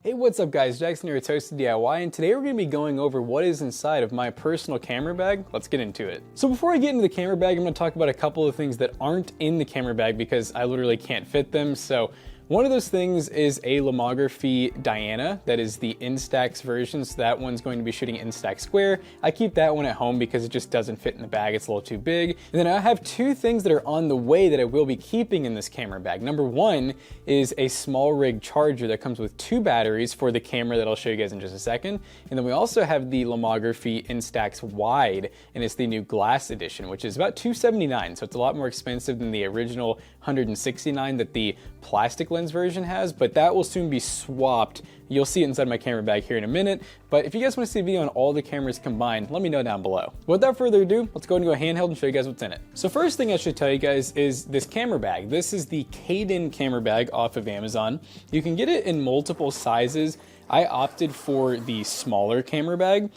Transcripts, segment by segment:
Hey, what's up guys, Jackson here with Toasted DIY, and today we're going to be going over what is inside of my personal camera bag. Let's get into it. So before I get into the camera bag, I'm going to talk about a couple of things that aren't in the camera bag because I literally can't fit them. So one of those things is a Lomography Diana, that is the Instax version, so that one's going to be shooting Instax Square. I keep that one at home because it just doesn't fit in the bag, it's a little too big. And then I have two things that are on the way that I will be keeping in this camera bag. Number one is a small rig charger that comes with two batteries for the camera that I'll show you guys in just a second. And then we also have the Lomography Instax Wide, and it's the new glass edition, which is about $279, so it's a lot more expensive than the original $169 that the plastic lens version has, but that will soon be swapped. You'll see it inside my camera bag here in a minute, but if you guys want to see a video on all the cameras combined, let me know down below. Without further ado, let's go ahead and go handheld and show you guys what's in it. So first thing I should tell you guys is this camera bag. This is the Caden camera bag off of Amazon. You can get it in multiple sizes. I opted for the smaller camera bag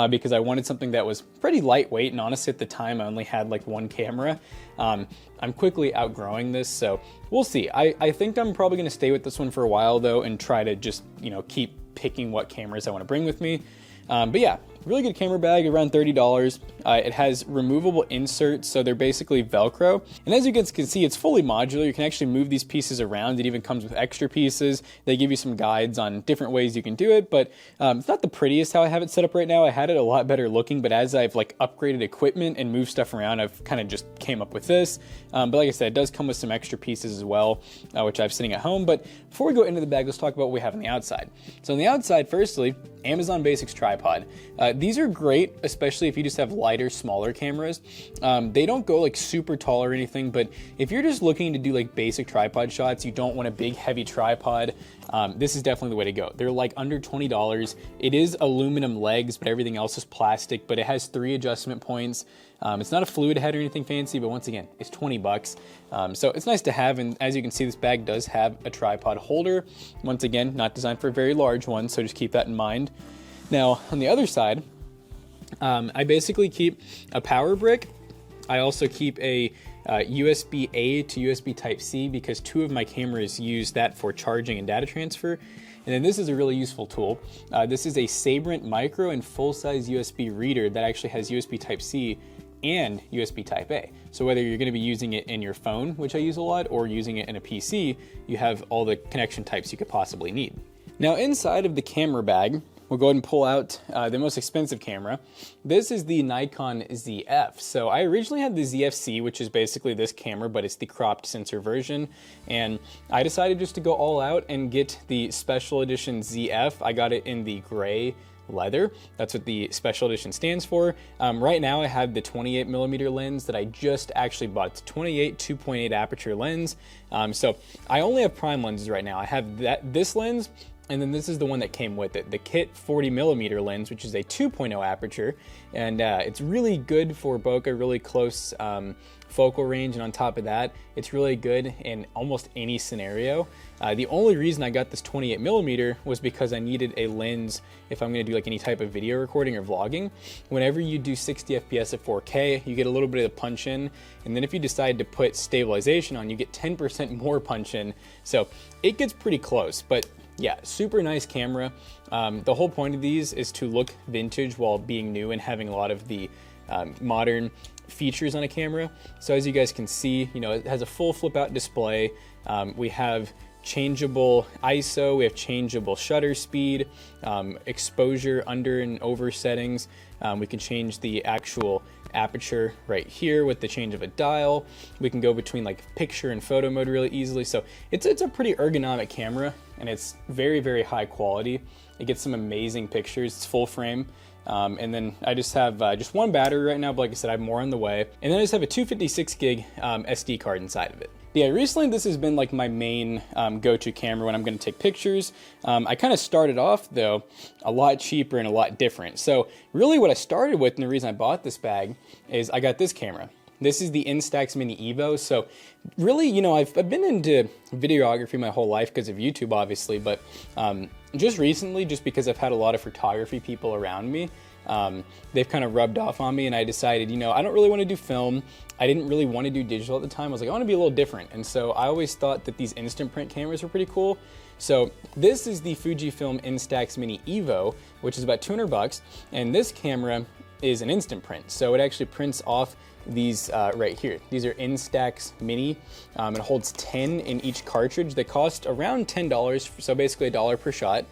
because I wanted something that was pretty lightweight, and honestly at the time I only had like one camera. I'm quickly outgrowing this, so we'll see. I think I'm probably going to stay with this one for a while though and try to just, you know, keep picking what cameras I want to bring with me. But yeah, really good camera bag, around $30. It has removable inserts, so they're basically Velcro. And as you guys can see, it's fully modular. You can actually move these pieces around. It even comes with extra pieces. They give you some guides on different ways you can do it, but it's not the prettiest how I have it set up right now. I had it a lot better looking, but as I've like upgraded equipment and moved stuff around, I've kind of just came up with this. But like I said, it does come with some extra pieces as well, which I have sitting at home. But before we go into the bag, let's talk about what we have on the outside. So on the outside, firstly, Amazon Basics tripod. These are great, especially if you just have lighter, smaller cameras. They don't go like super tall or anything, but if you're just looking to do like basic tripod shots, you don't want a big heavy tripod, this is definitely the way to go. They're like under $20. It is aluminum legs, but everything else is plastic, but it has 3 adjustment points. It's not a fluid head or anything fancy, but once again, it's 20 bucks. So it's nice to have, and as you can see, this bag does have a tripod holder. Once again, not designed for a very large one, so just keep that in mind. Now, on the other side, I basically keep a power brick. I also keep a USB-A to USB Type-C because 2 of my cameras use that for charging and data transfer. And then this is a really useful tool. This is a Sabrent micro and full-size USB reader that actually has USB Type-C and USB Type-A. So whether you're going to be using it in your phone, which I use a lot, or using it in a PC, you have all the connection types you could possibly need. Now inside of the camera bag, we'll go ahead and pull out the most expensive camera. This is the Nikon ZF. So I originally had the ZF-C, which is basically this camera, but it's the cropped sensor version. And I decided just to go all out and get the special edition ZF. I got it in the gray leather. That's what the special edition stands for. Right now I have the 28mm lens that I just actually bought. It's a 28 2.8 aperture lens. So I only have prime lenses right now. I have this lens, and then this is the one that came with it, the kit 40mm lens, which is a 2.0 aperture, and it's really good for bokeh, really close focal range, and on top of that, it's really good in almost any scenario. The only reason I got this 28mm was because I needed a lens if I'm going to do like any type of video recording or vlogging. Whenever you do 60 FPS at 4K, you get a little bit of the punch in, and then if you decide to put stabilization on, you get 10% more punch in, so it gets pretty close. But yeah, super nice camera. The whole point of these is to look vintage while being new and having a lot of the modern features on a camera. So as you guys can see, you know, it has a full flip out display. We have changeable ISO, we have changeable shutter speed, exposure under and over settings. We can change the actual aperture right here with the change of a dial. We can go between like picture and photo mode really easily. So it's a pretty ergonomic camera, and it's very, very high quality. It gets some amazing pictures. It's full frame. And then I just have just one battery right now, but like I said, I have more on the way. And then I just have a 256 gig SD card inside of it. But yeah, recently this has been like my main go-to camera when I'm going to take pictures. I kind of started off though a lot cheaper and a lot different. So really what I started with, and the reason I bought this bag, is I got this camera. This is the Instax Mini Evo. So really, you know, I've been into videography my whole life because of YouTube, obviously, but just recently, just because I've had a lot of photography people around me, they've kind of rubbed off on me, and I decided, you know, I don't really want to do film. I didn't really want to do digital at the time. I was like, I want to be a little different. And so I always thought that these instant print cameras were pretty cool. So this is the Fujifilm Instax Mini Evo, which is about 200 bucks, and this camera is an instant print. So it actually prints off these right here. These are Instax Mini. It holds 10 in each cartridge. They cost around $10, so basically $1 per shot.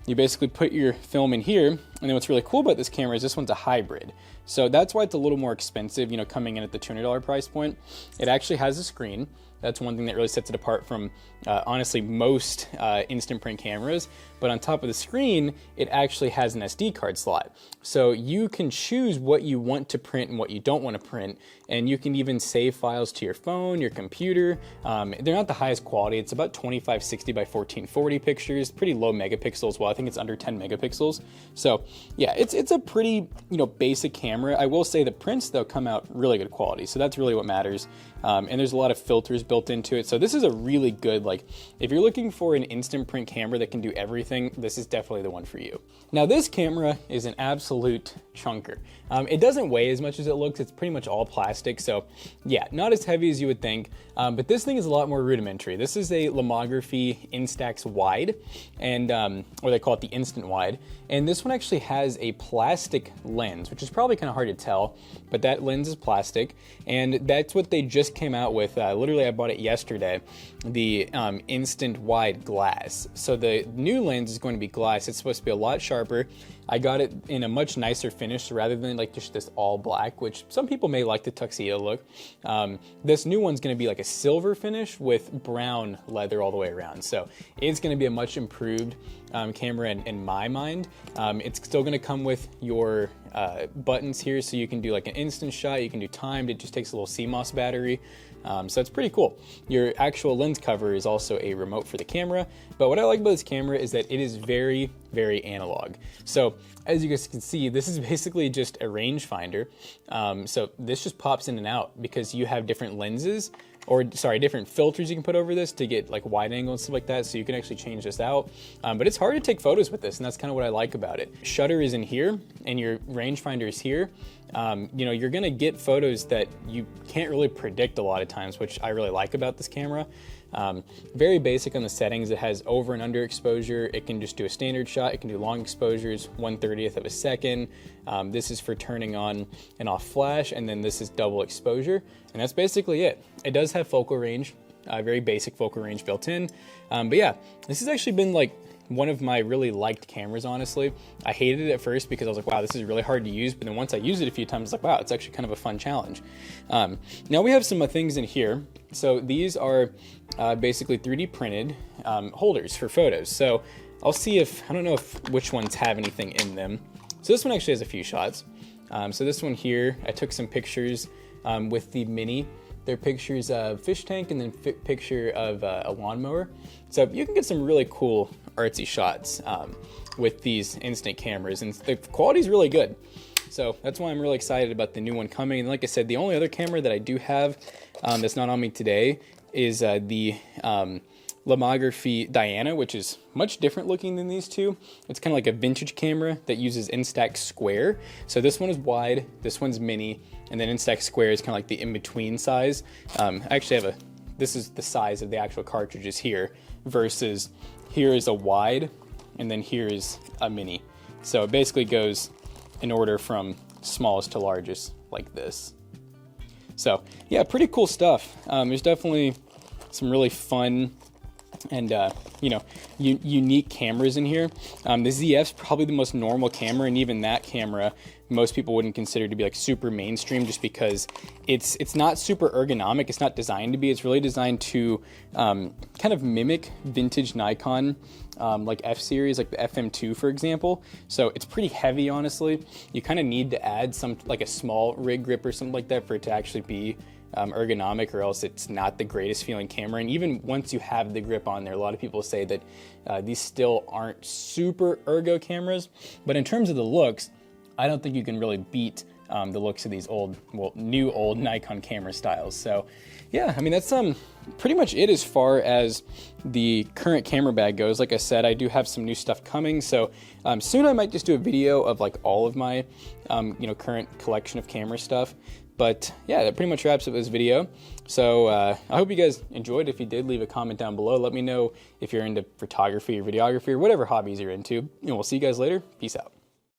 You basically put your film in here, and then what's really cool about this camera is this one's a hybrid. So that's why it's a little more expensive, you know, coming in at the $200 price point. It actually has a screen. That's one thing that really sets it apart from, honestly, most instant print cameras. But on top of the screen, it actually has an SD card slot. So you can choose what you want to print and what you don't want to print. And you can even save files to your phone, your computer. They're not the highest quality. It's about 2560 by 1440 pictures, pretty low megapixels. Well, I think it's under 10 megapixels. So yeah, it's a pretty, you know, basic camera. I will say the prints, though, come out really good quality. So that's really what matters. And there's a lot of filters built into it. So this is a really good, like, if you're looking for an instant print camera that can do everything, this is definitely the one for you. Now this camera is an absolute chunker. It doesn't weigh as much as it looks. It's pretty much all plastic. So yeah, not as heavy as you would think, but this thing is a lot more rudimentary. This is a Lomography Instax Wide, and or they call it the Instant Wide. And this one actually has a plastic lens, which is probably kind of hard to tell, but that lens is plastic, and that's what they just came out with. Literally, I bought it yesterday, the Instant Wide glass. So the new lens is going to be glass. It's supposed to be a lot sharper. I got it in a much nicer finish rather than like just this all black, which some people may like the tuxedo look. This new one's going to be like a silver finish with brown leather all the way around. So it's going to be a much improved camera in my mind. It's still going to come with your buttons here, so you can do like an instant shot, you can do timed. It just takes a little CMOS battery. So it's pretty cool. Your actual lens cover is also a remote for the camera, but what I like about this camera is that it is very, very analog. So as you guys can see, this is basically just a rangefinder. So this just pops in and out because you have different lenses, or sorry, different filters you can put over this to get like wide angle and stuff like that, so you can actually change this out. But it's hard to take photos with this, and that's kind of what I like about it. Shutter is in here, and your rangefinder is here. You know, you're gonna get photos that you can't really predict a lot of times, which I really like about this camera. Very basic on the settings. It has over and under exposure. It can just do a standard shot. It can do long exposures, 1/30th of a second. This is for turning on and off flash, and then this is double exposure, and that's basically it. It does have focal range, very basic focal range built in. But yeah, this has actually been like one of my really liked cameras, honestly. I hated it at first because I was like, wow, this is really hard to use. But then once I used it a few times, I was like, wow, it's actually kind of a fun challenge. Now we have some things in here. So these are basically 3D printed holders for photos. So I'll see if, I don't know if which ones have anything in them. So this one actually has a few shots. So this one here, I took some pictures with the Mini. They're pictures of fish tank and then picture of a lawnmower. So you can get some really cool artsy shots with these instant cameras, and the quality is really good. So that's why I'm really excited about the new one coming. And like I said, the only other camera that I do have that's not on me today is the Lomography Diana, which is much different looking than these two. It's kind of like a vintage camera that uses Instax Square. So this one is wide, this one's mini, and then Instax Square is kind of like the in-between size. I actually have this is the size of the actual cartridges here, versus here is a wide, and then here is a mini. So it basically goes in order from smallest to largest, like this. So yeah, pretty cool stuff. There's definitely some really fun and you know, unique cameras in here. The ZF's probably the most normal camera, and even that camera most people wouldn't consider to be like super mainstream, just because it's not super ergonomic. It's not designed to be. It's really designed to kind of mimic vintage Nikon like F series, like the FM2 for example. So it's pretty heavy, honestly. You kind of need to add some, like a small rig grip or something like that, for it to actually be ergonomic, or else it's not the greatest feeling camera. And even once you have the grip on there, a lot of people say that these still aren't super ergo cameras. But in terms of the looks, I don't think you can really beat the looks of these old, well, new old Nikon camera styles. So yeah, I mean, that's pretty much it as far as the current camera bag goes. Like I said, I do have some new stuff coming, so soon I might just do a video of like all of my you know, current collection of camera stuff. But yeah, that pretty much wraps up this video. So I hope you guys enjoyed. If you did, leave a comment down below. Let me know if you're into photography or videography or whatever hobbies you're into. And we'll see you guys later. Peace out.